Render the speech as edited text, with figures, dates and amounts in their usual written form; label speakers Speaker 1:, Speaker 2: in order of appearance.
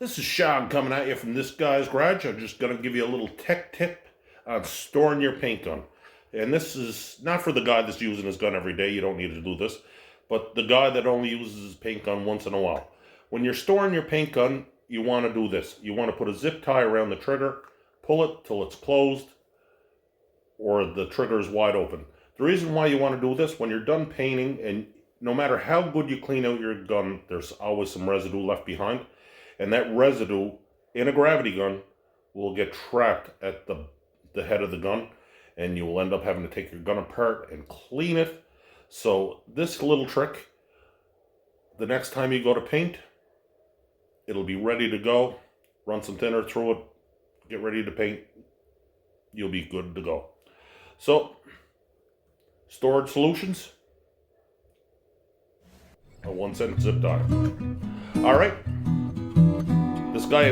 Speaker 1: This is Sean coming at you from This Guy's Garage. I'm just going to give you a little tech tip on storing your paint gun. And this is not for the guy that's using his gun every day. You don't need to do this. But the guy that only uses his paint gun once in a while. When you're storing your paint gun, you want to do this. You want to put a zip tie around the trigger, pull it till it's closed, or the trigger is wide open. The reason why you want to do this, when you're done painting, and no matter how good you clean out your gun, there's always some residue left behind. And that residue in a gravity gun will get trapped at the head of the gun, and you will end up having to take your gun apart and clean it. So this little trick, the next time you go to paint, it'll be ready to go. Run some thinner through it, get ready to paint. You'll be good to go. So, storage solutions, a 1 cent zip tie. All right. This guy